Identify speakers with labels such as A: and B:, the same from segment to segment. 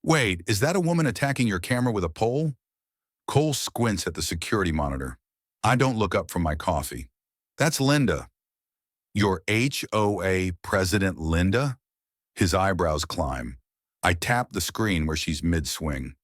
A: Wait, is that a woman attacking your camera with a pole? Cole squints at the security monitor. I don't look up from my coffee. That's Linda. Your HOA President Linda? His eyebrows climb. I tap the screen where she's mid-swing.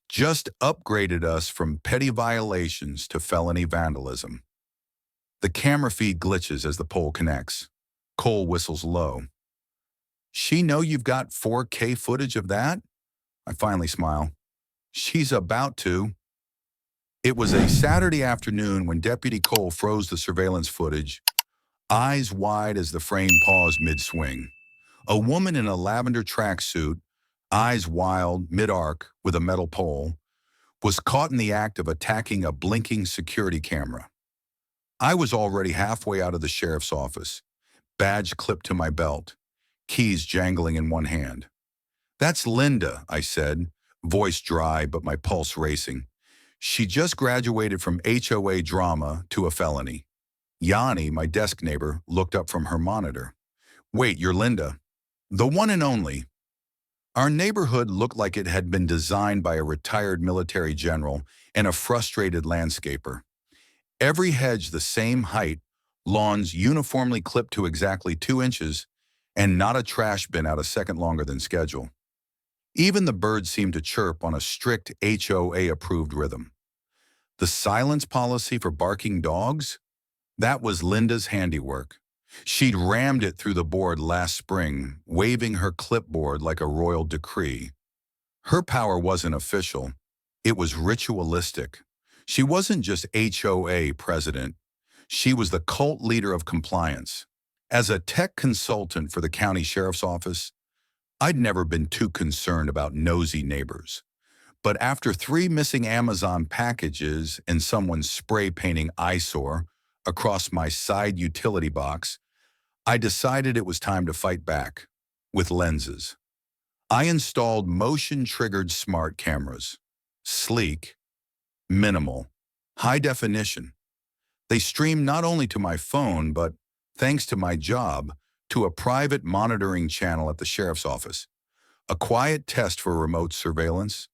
A: Just upgraded us from petty violations to felony vandalism. The camera feed glitches as the pole connects. Cole whistles low. She know you've got 4K footage of that? I finally smile. She's about to. It was a Saturday afternoon when Deputy Cole froze the surveillance footage, eyes wide as the frame paused mid-swing. A woman in a lavender tracksuit, eyes wild, mid-arc, with a metal pole, was caught in the act of attacking a blinking security camera. I was already halfway out of the sheriff's office, badge clipped to my belt, keys jangling in one hand. That's Linda, I said, voice dry but my pulse racing. She just graduated from HOA drama to a felony. Yanni, my desk neighbor, looked up from her monitor. Wait, you're Linda. The one and only. Our neighborhood looked like it had been designed by a retired military general and a frustrated landscaper. Every hedge the same height, lawns uniformly clipped to exactly 2 inches, and not a trash bin out a second longer than schedule. Even the birds seemed to chirp on a strict HOA-approved rhythm. The silence policy for barking dogs? That was Linda's handiwork. She'd rammed it through the board last spring, waving her clipboard like a royal decree. Her power wasn't official. It was ritualistic. She wasn't just HOA president. She was the cult leader of compliance. As a tech consultant for the county sheriff's office, I'd never been too concerned about nosy neighbors. But after 3 missing Amazon packages and someone spray painting eyesore across my side utility box, I decided it was time to fight back with lenses. I installed motion-triggered smart cameras. Sleek, minimal, high definition. They stream not only to my phone, but, thanks to my job, to a private monitoring channel at the sheriff's office. A quiet test for remote surveillance.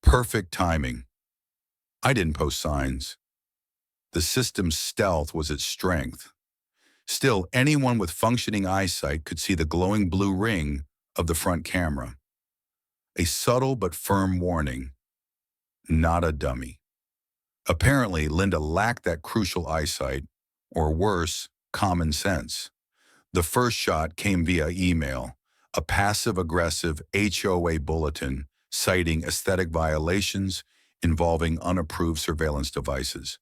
A: Perfect timing. I didn't post signs. The system's stealth was its strength. Still, anyone with functioning eyesight could see the glowing blue ring of the front camera. A subtle but firm warning. Not a dummy. Apparently, Linda lacked that crucial eyesight, or worse, common sense. The first shot came via email, a passive-aggressive HOA bulletin citing aesthetic violations involving unapproved surveillance devices.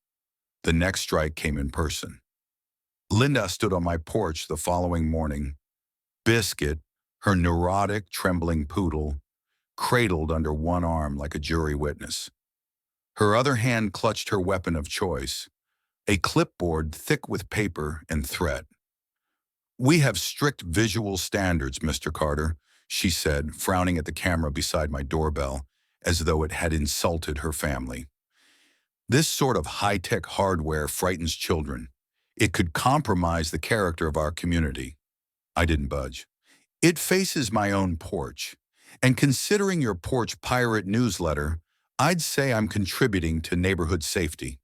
A: The next strike came in person. Linda stood on my porch the following morning. Biscuit, her neurotic, trembling poodle, cradled under one arm like a jury witness. Her other hand clutched her weapon of choice, a clipboard thick with paper and threat. We have strict visual standards, Mr. Carter, she said, frowning at the camera beside my doorbell, as though it had insulted her family. This sort of high-tech hardware frightens children. It could compromise the character of our community. I didn't budge. It faces my own porch, and considering your porch pirate newsletter, I'd say I'm contributing to neighborhood safety.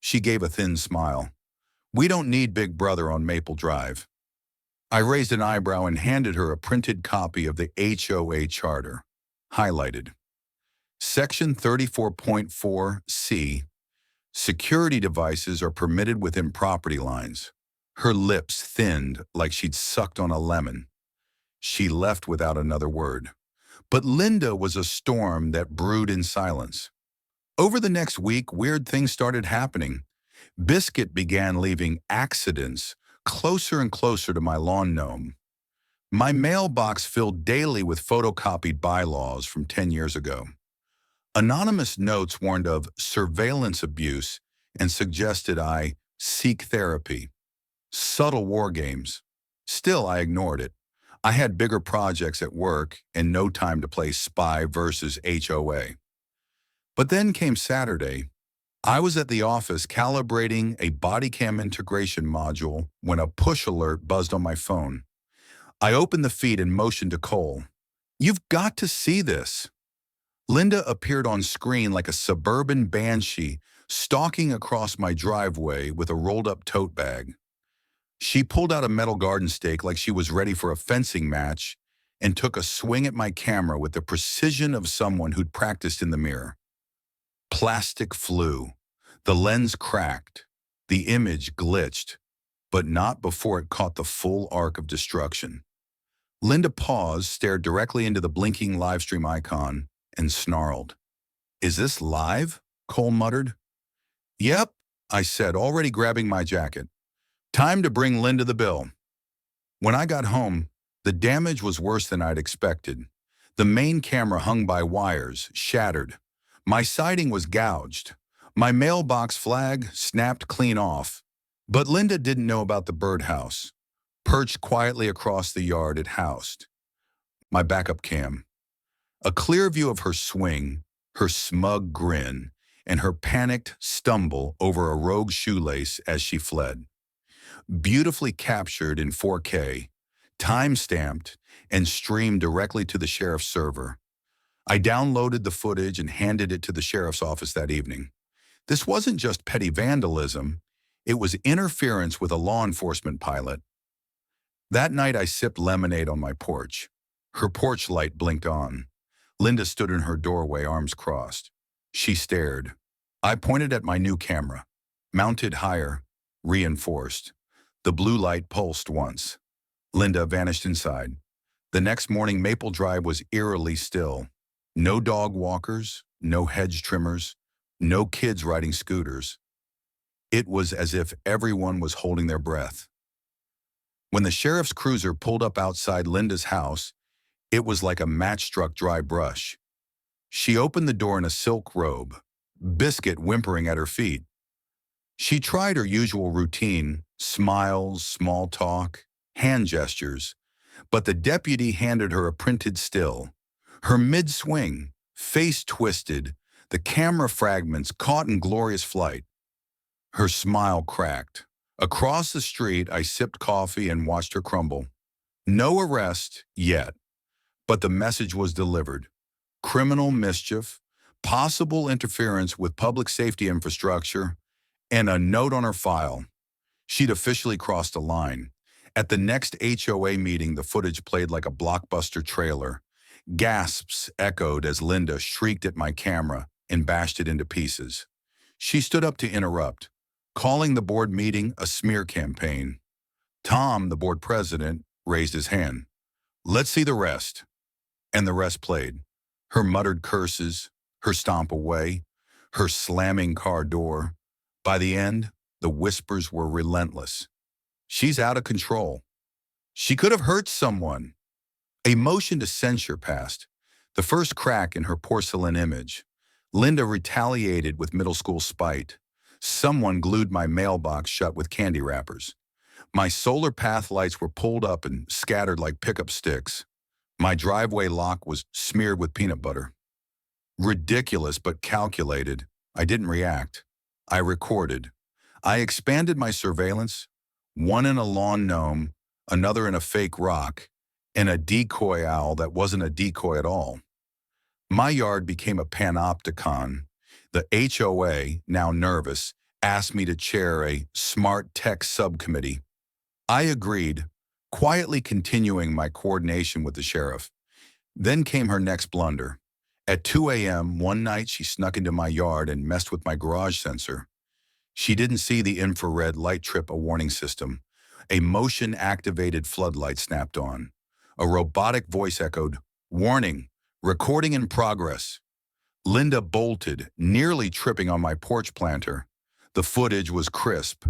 A: She gave a thin smile. We don't need Big Brother on Maple Drive. I raised an eyebrow and handed her a printed copy of the HOA Charter, highlighted. Section 34.4C, security devices are permitted within property lines. Her lips thinned like she'd sucked on a lemon. She left without another word. But Linda was a storm that brewed in silence. Over the next week, weird things started happening. Biscuit began leaving accidents closer and closer to my lawn gnome. My mailbox filled daily with photocopied bylaws from 10 years ago. Anonymous notes warned of surveillance abuse and suggested I seek therapy. Subtle war games. Still, I ignored it. I had bigger projects at work and no time to play spy versus HOA. But then came Saturday. I was at the office calibrating a body cam integration module when a push alert buzzed on my phone. I opened the feed and motioned to Cole. You've got to see this. Linda appeared on screen like a suburban banshee, stalking across my driveway with a rolled-up tote bag. She pulled out a metal garden stake like she was ready for a fencing match and took a swing at my camera with the precision of someone who'd practiced in the mirror. Plastic flew. The lens cracked. The image glitched, but not before it caught the full arc of destruction. Linda paused, stared directly into the blinking livestream icon, and snarled. "Is this live?" Cole muttered. "Yep," I said, already grabbing my jacket. "Time to bring Linda the bill." When I got home, the damage was worse than I'd expected. The main camera hung by wires, shattered. My siding was gouged. My mailbox flag snapped clean off. But Linda didn't know about the birdhouse, perched quietly across the yard it housed. My backup cam. A clear view of her swing, her smug grin, and her panicked stumble over a rogue shoelace as she fled. Beautifully captured in 4K, time-stamped, and streamed directly to the sheriff's server. I downloaded the footage and handed it to the sheriff's office that evening. This wasn't just petty vandalism, it was interference with a law enforcement pilot. That night I sipped lemonade on my porch. Her porch light blinked on. Linda stood in her doorway, arms crossed. She stared. I pointed at my new camera. Mounted higher, reinforced. The blue light pulsed once. Linda vanished inside. The next morning, Maple Drive was eerily still. No dog walkers, no hedge trimmers, no kids riding scooters. It was as if everyone was holding their breath. When the sheriff's cruiser pulled up outside Linda's house, it was like a match-struck dry brush. She opened the door in a silk robe, Biscuit whimpering at her feet. She tried her usual routine, smiles, small talk, hand gestures, but the deputy handed her a printed still. Her mid-swing, face twisted, the camera fragments caught in glorious flight. Her smile cracked. Across the street, I sipped coffee and watched her crumble. No arrest yet, but the message was delivered. Criminal mischief, possible interference with public safety infrastructure, and a note on her file. She'd officially crossed a line. At the next HOA meeting, the footage played like a blockbuster trailer. Gasps echoed as Linda shrieked at my camera and bashed it into pieces. She stood up to interrupt, calling the board meeting a smear campaign. Tom, the board president, raised his hand. "Let's see the rest." And the rest played. Her muttered curses, her stomp away, her slamming car door. By the end, the whispers were relentless. "She's out of control. She could have hurt someone." A motion to censure passed, the first crack in her porcelain image. Linda retaliated with middle school spite. Someone glued my mailbox shut with candy wrappers. My solar path lights were pulled up and scattered like pickup sticks. My driveway lock was smeared with peanut butter. Ridiculous but calculated, I didn't react. I recorded. I expanded my surveillance, one in a lawn gnome, another in a fake rock, and a decoy owl that wasn't a decoy at all. My yard became a panopticon. The HOA, now nervous, asked me to chair a smart tech subcommittee. I agreed, quietly continuing my coordination with the sheriff. Then came her next blunder. At 2 a.m. one night, she snuck into my yard and messed with my garage sensor. She didn't see the infrared light trip a warning system. A motion-activated floodlight snapped on. A robotic voice echoed, "Warning, recording in progress." Linda bolted, nearly tripping on my porch planter. The footage was crisp,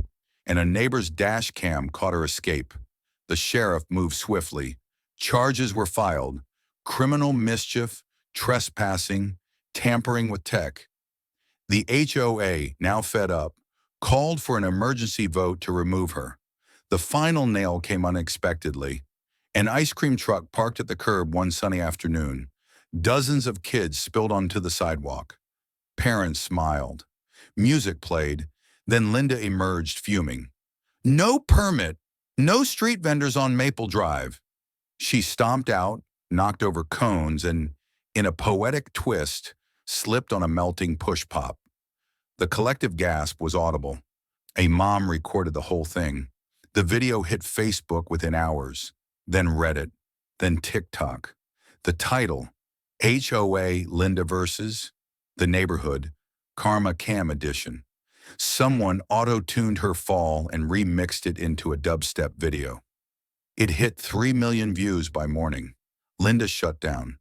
A: and a neighbor's dash cam caught her escape. The sheriff moved swiftly. Charges were filed: criminal mischief, trespassing, tampering with tech. The HOA, now fed up, called for an emergency vote to remove her. The final nail came unexpectedly. An ice cream truck parked at the curb one sunny afternoon. Dozens of kids spilled onto the sidewalk. Parents smiled. Music played. Then Linda emerged fuming. "No permit, no street vendors on Maple Drive." She stomped out, knocked over cones, and in a poetic twist, slipped on a melting push-pop. The collective gasp was audible. A mom recorded the whole thing. The video hit Facebook within hours, then Reddit, then TikTok. The title, HOA Linda versus The Neighborhood, Karma Cam Edition. Someone auto-tuned her fall and remixed it into a dubstep video. It hit 3 million views by morning. Linda shut down,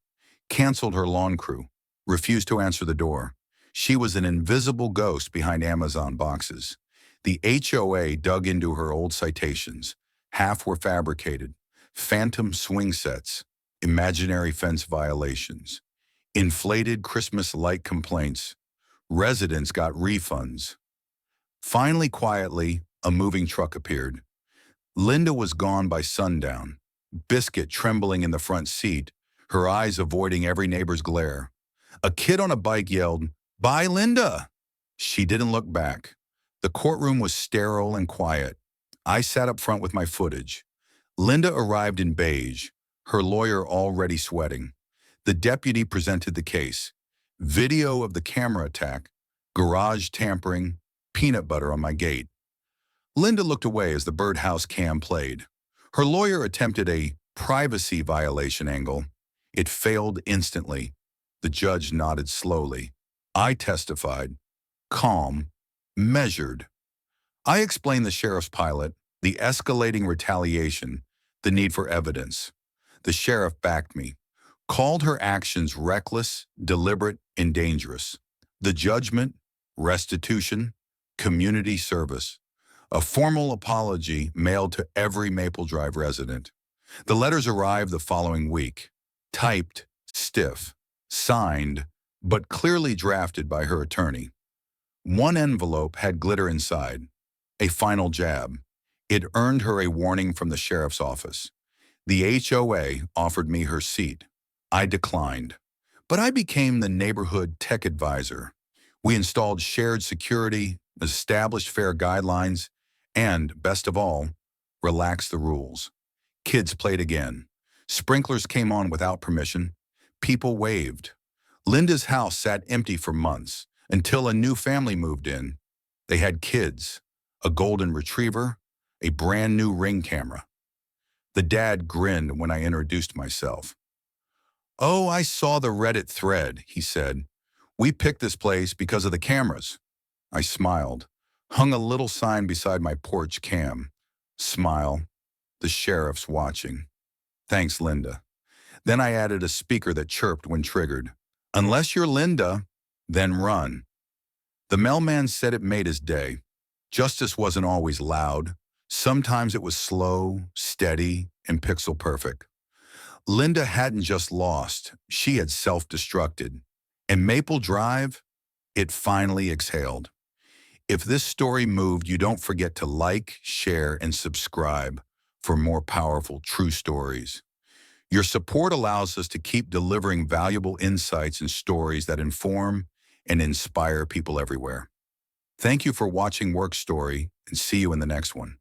A: canceled her lawn crew, refused to answer the door. She was an invisible ghost behind Amazon boxes. The HOA dug into her old citations. Half were fabricated. Phantom swing sets, imaginary fence violations, inflated Christmas light complaints. Residents got refunds. Finally, quietly, a moving truck appeared. Linda was gone by sundown, Biscuit trembling in the front seat, her eyes avoiding every neighbor's glare. A kid on a bike yelled, "Bye, Linda!" She didn't look back. The courtroom was sterile and quiet. I sat up front with my footage. Linda arrived in beige, her lawyer already sweating. The deputy presented the case. Video of the camera attack, garage tampering, peanut butter on my gate. Linda looked away as the birdhouse cam played. Her lawyer attempted a privacy violation angle. It failed instantly. The judge nodded slowly. I testified, calm, measured. I explained the sheriff's pilot, the escalating retaliation, the need for evidence. The sheriff backed me, called her actions reckless, deliberate, and dangerous. The judgment, restitution, community service. A formal apology mailed to every Maple Drive resident. The letters arrived the following week, typed, stiff, signed, but clearly drafted by her attorney. One envelope had glitter inside, a final jab. It earned her a warning from the sheriff's office. The HOA offered me her seat. I declined, but I became the neighborhood tech advisor. We installed shared security, established fair guidelines, and, best of all, relaxed the rules. Kids played again. Sprinklers came on without permission. People waved. Linda's house sat empty for months until a new family moved in. They had kids, a golden retriever, a brand new Ring camera. The dad grinned when I introduced myself. "Oh, I saw the Reddit thread," he said. "We picked this place because of the cameras." I smiled, hung a little sign beside my porch cam. Smile, the sheriff's watching. Thanks, Linda. Then I added a speaker that chirped when triggered. Unless you're Linda, then run. The mailman said it made his day. Justice wasn't always loud. Sometimes it was slow, steady, and pixel perfect. Linda hadn't just lost, she had self-destructed. And Maple Drive, it finally exhaled. If this story moved you, don't forget to like, share, and subscribe for more powerful true stories. Your support allows us to keep delivering valuable insights and stories that inform and inspire people everywhere. Thank you for watching Work Story, and see you in the next one.